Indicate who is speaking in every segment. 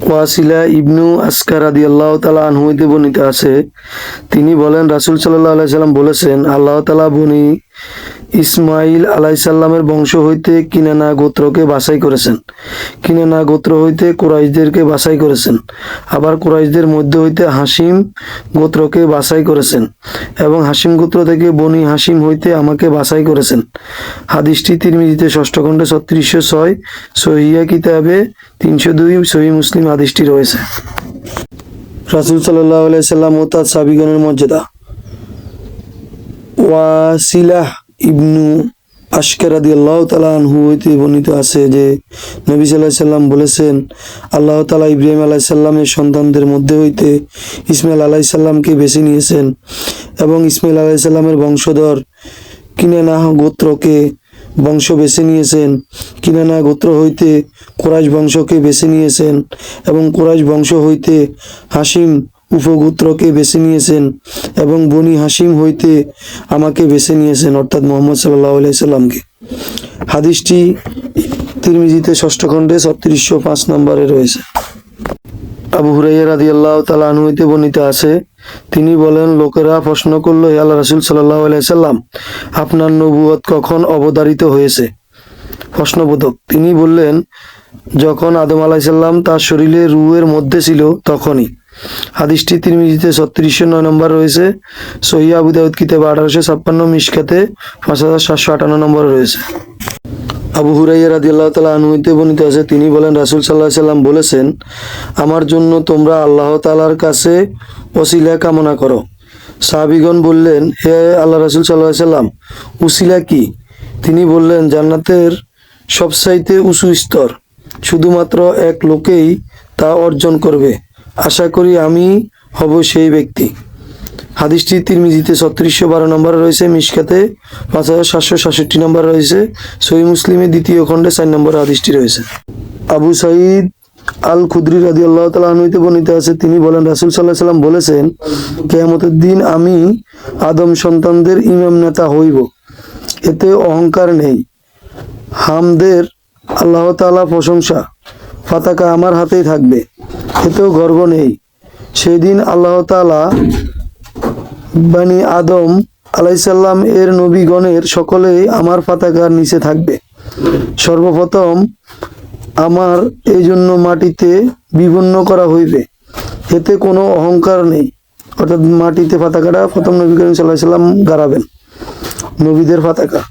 Speaker 1: ওয়াসিলা ইবনু আসকার রাদিয়াল্লাহু তাআলা আনহু হতে বর্ণিত আছে, তিনি বলেন রাসূল সাল্লাল্লাহু আলাইহি সাল্লাম বলেছেন, আল্লাহ তাআলা বনি ইসমাইল আলাইহিসসালামের বংশ হইতে কিনানা গোত্রকে বাছাই করেছেন। কিনানা গোত্র হইতে কুরাইশদেরকে বাছাই করেছেন। আবার কুরাইশদের মধ্য হইতে হাসিম গোত্রকে বাছাই করেছেন এবং হাসিম গোত্র থেকে বনি হাসিম হইতে আমাকে বাছাই করেছেন। হাদিসটি তিরমিজিতে ষষ্ঠ খণ্ডে 3606, সহিহ কিতাবে 302, সহিহ মুসলিম হাদিসটি রয়েছে। রাসূল সাল্লাল্লাহু আলাইহি সাল্লাম ও তার সাহাবীগণের মর্যাদা। ওয়াসিলাহ ইবনু আশকার রাদিয়াল্লাহু তাআলা আনহু হইতে বর্ণিত আছে যে নবী সাল্লাল্লাহু আলাইহি সাল্লাম বলেছেন, আল্লাহ তাআলা ইব্রাহিম আলাইহিস সালামের সন্তানদের মধ্যে হইতে ইসমাইল আলাইহিস সালামকে বেছে নিয়েছেন এবং ইসমাইল আলাইহিস সালামের বংশধর কিনানা গোত্রকে বংশ বেছে নিয়েছেন। কিনানা গোত্র হইতে কুরাইশ বংশকে বেছে নিয়েছেন এবং কুরাইশ বংশ হইতে হাসিম উপগোত্রকে বেছে নিয়েছেন এবং বনি হাসিম হইতে আমাকে বেছে নিয়েছেন, অর্থাৎ মুহাম্মদ সাল্লাল্লাহু আলাইহি সাল্লামকে। হাদিসটি তিরমিজিতে ষষ্ঠ খণ্ডে 3605 নম্বরে রয়েছে। আবু হুরায়রা রাদিয়াল্লাহু তাআলা আনহু হইতে বর্ণিত আছে, তিনি বলেন, লোকেরা প্রশ্ন করল, হে আল্লাহর রাসূল সাল্লাল্লাহু আলাইহি সাল্লাম, আপনার নবুয়ত কখন অবতারিত হয়েছে? প্রশ্নবোধক। তিনি বললেন, যখন আদম আলাইহিস সালাম তার শরীরে রূহের মধ্যে ছিল তখনই। হাদিসটি তিরমিজিতে 3609 নম্বর রয়েছে। সহিহ আবু দাউদ কিতাব 1856, মিশকাতে 5758 নম্বর রয়েছে। আবু হুরায়রা রাদিয়াল্লাহু তাআলা আনহু হতে বর্ণিত আছে, তিনি বলেন রাসূল সাল্লাল্লাহু আলাইহি সাল্লাম বলেছেন, আমার জন্য তোমরা আল্লাহ তাআলার কাছে ওসিলা কামনা করো। সাহাবীগণ বললেন, হে আল্লাহ রাসূল সাল্লাল্লাহু আলাইহি সাল্লাম, ওসিলা কি? তিনি বললেন, জান্নাতের সবচাইতে উঁচু স্তর, শুধুমাত্র এক লোকেই তা অর্জন করবে। আশা করি আমি হব সেই ব্যক্তি। হাদিসটি তিরমিজিতে 3612 নম্বরে রয়েছে, মিশকাতে 5767 নম্বর রয়েছে, সহিহ মুসলিমে দ্বিতীয় খণ্ডে 4 নম্বর হাদিসটি রয়েছে। আবু সাঈদ আল খুদরি রাদিয়াল্লাহু তাআলা আনহু হতে বর্ণিত আছে, তিনি বলেন রাসূল সাল্লাল্লাহু আলাইহি সাল্লাম বলেছেন, কিয়ামতের দিন আমি আদম সন্তানদের ইমাম নেতা হইব, এতে অহংকার নেই। হামদের আল্লাহ তাআলা প্রশংসা পতাকা আমার হাতেই থাকবে, এতেও গর্ব নেই। সেই দিন আল্লাহ তাআলা বনি আদম আলাইহিস সালাম এর নবীগণের সকলেই আমার পতাকার নিচে থাকবে। সর্বপ্রথম আমার এই জন্য মাটিতে বিবর্ণ করা হইবে, এতে কোনো অহংকার নেই। অর্থাৎ মাটিতে পতাকাটা প্রথম নবী করিম সাল্লাল্লাহু আলাইহি সাল্লাম গাড়াবেন, নবীদের পতাকা।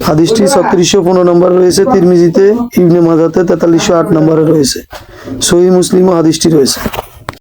Speaker 1: হাদিসটি 3615 নম্বরে রয়েছে, তিরমিজিতে, ইবনে মাজাতে 4308 নম্বরে রয়েছে, সহিহ মুসলিমও হাদিসটি রয়েছে।